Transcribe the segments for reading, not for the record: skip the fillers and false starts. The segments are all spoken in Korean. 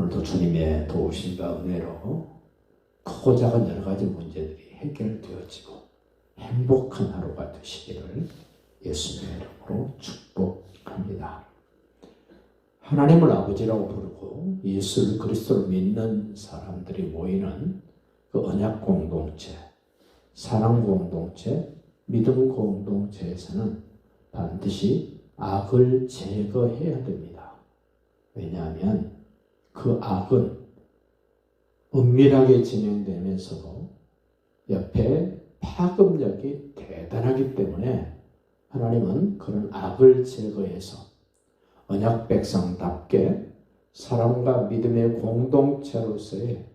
오늘도 주님의 도우심과 은혜로 크고 작은 여러 가지 문제들이 해결되어지고 행복한 하루가 되시기를 예수님의 이름으로 축복합니다. 하나님을 아버지라고 부르고 예수 그리스도를 믿는 사람들이 모이는 그 언약 공동체, 사랑 공동체, 믿음 공동체에서는 반드시 악을 제거해야 됩니다. 왜냐하면 그 악은 은밀하게 진행되면서도 옆에 파급력이 대단하기 때문에 하나님은 그런 악을 제거해서 언약 백성답게 사랑과 믿음의 공동체로서의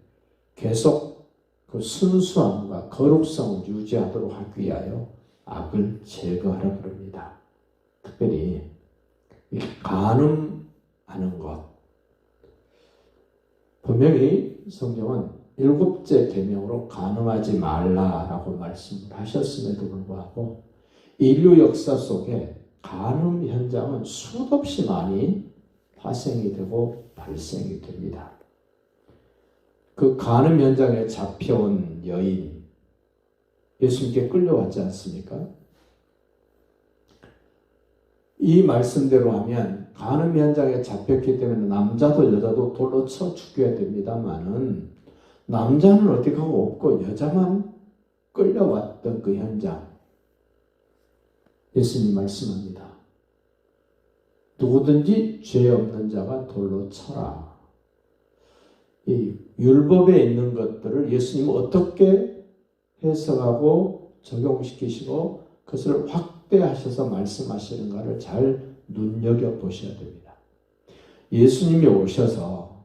계속 그 순수함과 거룩성을 유지하도록 하기 위하여 악을 제거하라 그럽니다. 특별히 간음하는 것. 분명히 성경은 7째 계명으로 간음하지 말라라고 말씀을 하셨음에도 불구하고 인류 역사 속에 간음 현장은 수없이 많이 발생이 되고 발생이 됩니다. 그 간음 현장에 잡혀온 여인, 예수님께 끌려왔지 않습니까? 이 말씀대로 하면 간음 현장에 잡혔기 때문에 남자도 여자도 돌로 쳐 죽여야 됩니다만은 남자는 어떻게 하고 없고 여자만 끌려왔던 그 현장, 예수님이 말씀합니다. 누구든지 죄 없는 자가 돌로 쳐라. 이 율법에 있는 것들을 예수님은 어떻게 해석하고 적용시키시고 그것을 확대하셔서 말씀하시는가를 잘 눈여겨보셔야 됩니다. 예수님이 오셔서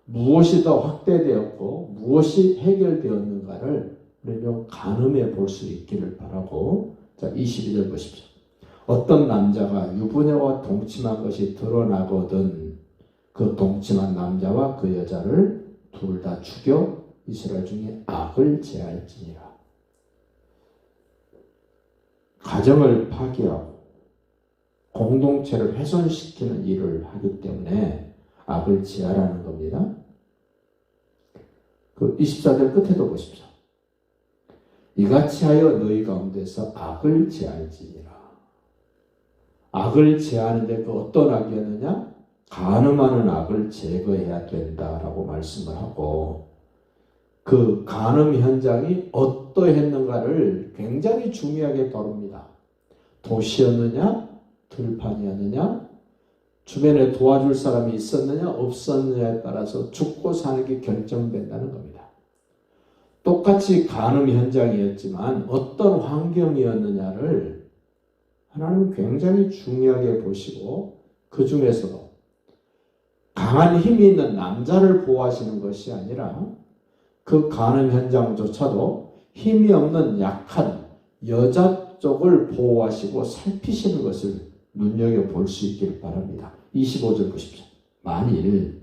무엇이 더 확대되었고 무엇이 해결되었는가를 우리는 가늠해 볼 수 있기를 바라고, 자 22절 보십시오. 어떤 남자가 유부녀와 동침한 것이 드러나거든 그 동침한 남자와 그 여자를 둘 다 죽여 이스라엘 중에 악을 제할지니라. 가정을 파괴하고 공동체를 훼손시키는 일을 하기 때문에 악을 제하라는 겁니다. 그 24절 끝에도 보십시오. 이같이 하여 너희 가운데서 악을 제할지니라. 악을 제하는데 그 어떤 악이었느냐? 간음하는 악을 제거해야 된다라고 말씀을 하고, 그 간음 현장이 어떠했는가를 굉장히 중요하게 다룹니다. 도시였느냐? 들판이었느냐? 주변에 도와줄 사람이 있었느냐? 없었느냐에 따라서 죽고 사는 게 결정된다는 겁니다. 똑같이 간음 현장이었지만 어떤 환경이었느냐를 하나님은 굉장히 중요하게 보시고 그 중에서도 강한 힘이 있는 남자를 보호하시는 것이 아니라 그 간음 현장조차도 힘이 없는 약한 여자 쪽을 보호하시고 살피시는 것을 눈여겨볼 수 있기를 바랍니다. 25절 보십시오. 만일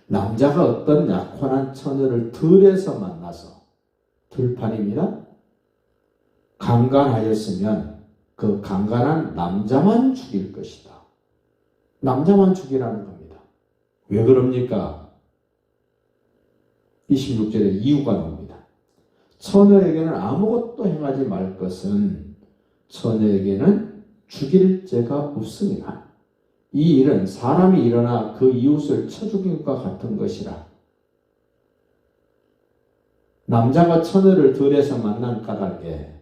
남자가 어떤 약혼한 처녀를 들에서 만나서, 들판입니다, 강간하였으면 그 강간한 남자만 죽일 것이다. 남자만 죽이라는 겁니다. 왜 그럽니까? 26절에 이유가 나옵니다. 처녀에게는 아무것도 행하지 말 것은 처녀에게는 죽일 죄가 없습니다. 이 일은 사람이 일어나 그 이웃을 쳐 죽인 것과 같은 것이라. 남자가 처녀를 들에서 만난 까닭에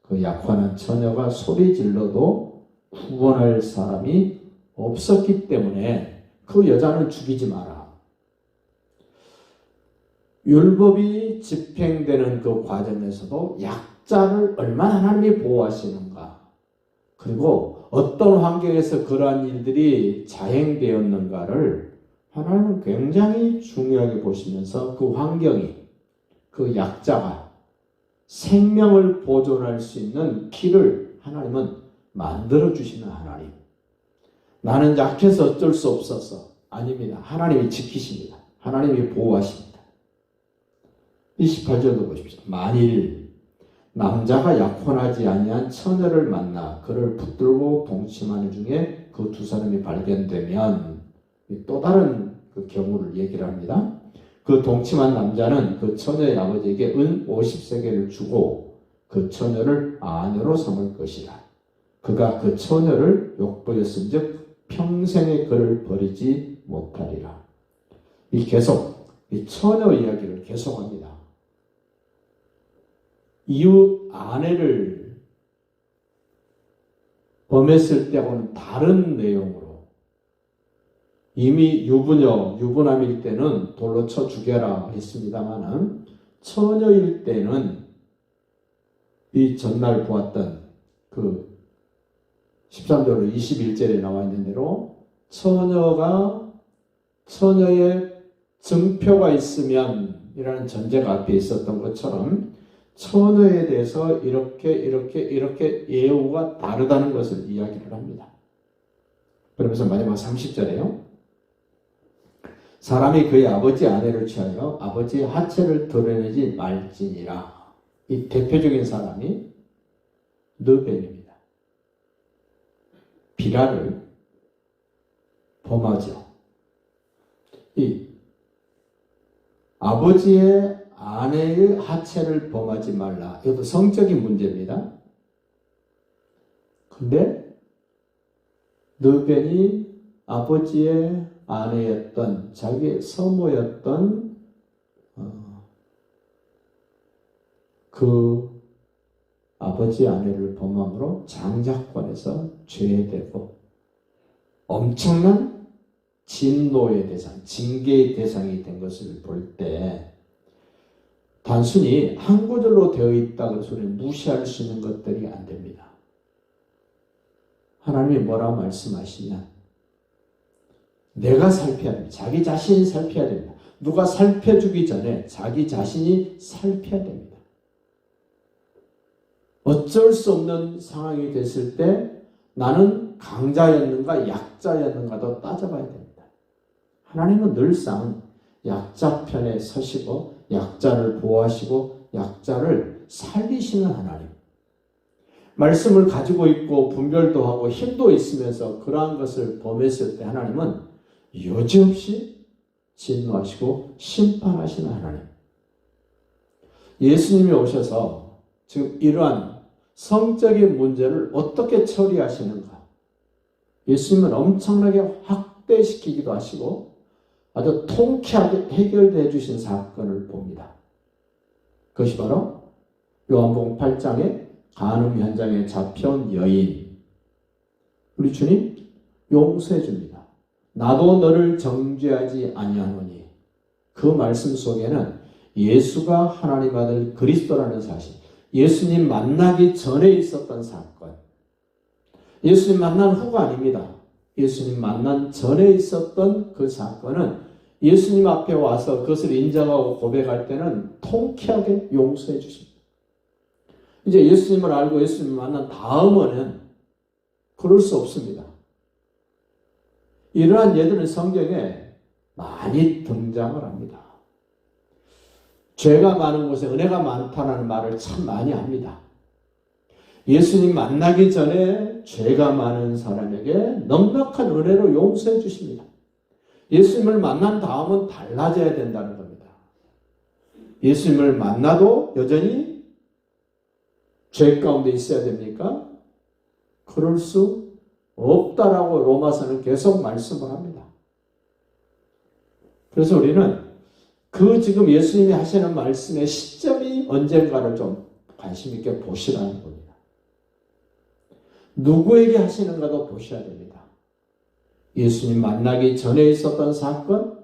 그 약혼한 처녀가 소리 질러도 구원할 사람이 없었기 때문에 그 여자는 죽이지 마라. 율법이 집행되는 그 과정에서도 약자를 얼마나 하나님이 보호하시는가, 그리고 어떤 환경에서 그러한 일들이 자행되었는가를 하나님은 굉장히 중요하게 보시면서 그 환경이, 그 약자가 생명을 보존할 수 있는 길을 하나님은 만들어주시는 하나님. 나는 약해서 어쩔 수 없어서, 아닙니다. 하나님이 지키십니다. 하나님이 보호하십니다. 28절도 보십시오. 만일 남자가 약혼하지 아니한 처녀를 만나 그를 붙들고 동침하는 중에 그 두 사람이 발견되면, 또 다른 그 경우를 얘기를 합니다. 그 동침한 남자는 그 처녀의 아버지에게 은 50세겔을 주고 그 처녀를 아내로 삼을 것이라. 그가 그 처녀를 욕보였은즉 평생의 그를 버리지 못하리라. 이 처녀 이야기를 계속합니다. 이웃 아내를 범했을 때하고는 다른 내용으로 이미 유부남일 때는 돌로 쳐 죽여라 했습니다만은 처녀일 때는 이 전날 보았던 그 13절로 21절에 나와 있는 대로 처녀의 증표가 있으면 이라는 전제가 앞에 있었던 것처럼 처녀에 대해서 이렇게 예우가 다르다는 것을 이야기를 합니다. 그러면서 마지막 30절에요. 사람이 그의 아버지 아내를 취하여 아버지의 하체를 드러내지 말지니라. 이 대표적인 사람이 르벤입니다. 비라를 범하죠. 이 아버지의 아내의 하체를 범하지 말라. 이것도 성적인 문제입니다. 근데 르벤이 아버지의 아내였던 자기의 서모였던 그 아버지 아내를 범함으로 장자권에서 죄되고 엄청난 진노의 대상, 징계의 대상이 된 것을 볼 때 단순히 한 구절로 되어 있다고 해서 무시할 수 있는 것들이 안 됩니다. 하나님이 뭐라 말씀하시냐? 내가 살펴야 됩니다. 자기 자신이 살펴야 됩니다. 누가 살펴주기 전에 자기 자신이 살펴야 됩니다. 어쩔 수 없는 상황이 됐을 때 나는 강자였는가 약자였는가도 따져봐야 됩니다. 하나님은 늘상 약자 편에 서시고 약자를 보호하시고 약자를 살리시는 하나님. 말씀을 가지고 있고 분별도 하고 힘도 있으면서 그러한 것을 범했을 때 하나님은 여지없이 진노하시고 심판하시는 하나님. 예수님이 오셔서 지금 이러한 성적인 문제를 어떻게 처리하시는가? 예수님은 엄청나게 확대시키기도 하시고 아주 통쾌하게 해결해 주신 사건을 봅니다. 그것이 바로 요한복음 8장의 간음 현장에 잡혀온 여인. 우리 주님 용서해 줍니다. 나도 너를 정죄하지 아니하노니. 그 말씀 속에는 예수가 하나님 아들 그리스도라는 사실, 예수님 만나기 전에 있었던 사건, 예수님 만난 후가 아닙니다. 예수님 만난 전에 있었던 그 사건은 예수님 앞에 와서 그것을 인정하고 고백할 때는 통쾌하게 용서해 주십니다. 이제 예수님을 알고 예수님을 만난 다음에는 그럴 수 없습니다. 이러한 예들은 성경에 많이 등장을 합니다. 죄가 많은 곳에 은혜가 많다는 말을 참 많이 합니다. 예수님 만나기 전에 죄가 많은 사람에게 넉넉한 은혜로 용서해 주십니다. 예수님을 만난 다음은 달라져야 된다는 겁니다. 예수님을 만나도 여전히 죄 가운데 있어야 됩니까? 그럴 수 없다라고 로마서는 계속 말씀을 합니다. 그래서 우리는 그 지금 예수님이 하시는 말씀의 시점이 언젠가를 좀 관심 있게 보시라는 겁니다. 누구에게 하시는가도 보셔야 됩니다. 예수님 만나기 전에 있었던 사건,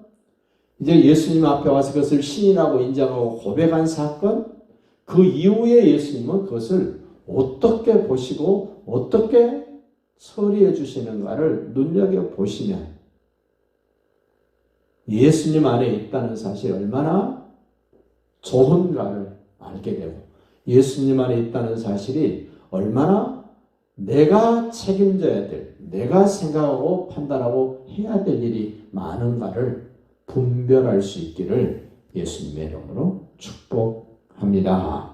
이제 예수님 앞에 와서 그것을 신이라고 인정하고 고백한 사건, 그 이후에 예수님은 그것을 어떻게 보시고 어떻게 처리해 주시는가를 눈여겨보시면 예수님 안에 있다는 사실이 얼마나 좋은가를 알게 되고 예수님 안에 있다는 사실이 얼마나 내가 책임져야 될, 내가 생각하고 판단하고 해야 될 일이 많은가를 분별할 수 있기를 예수님의 이름으로 축복합니다.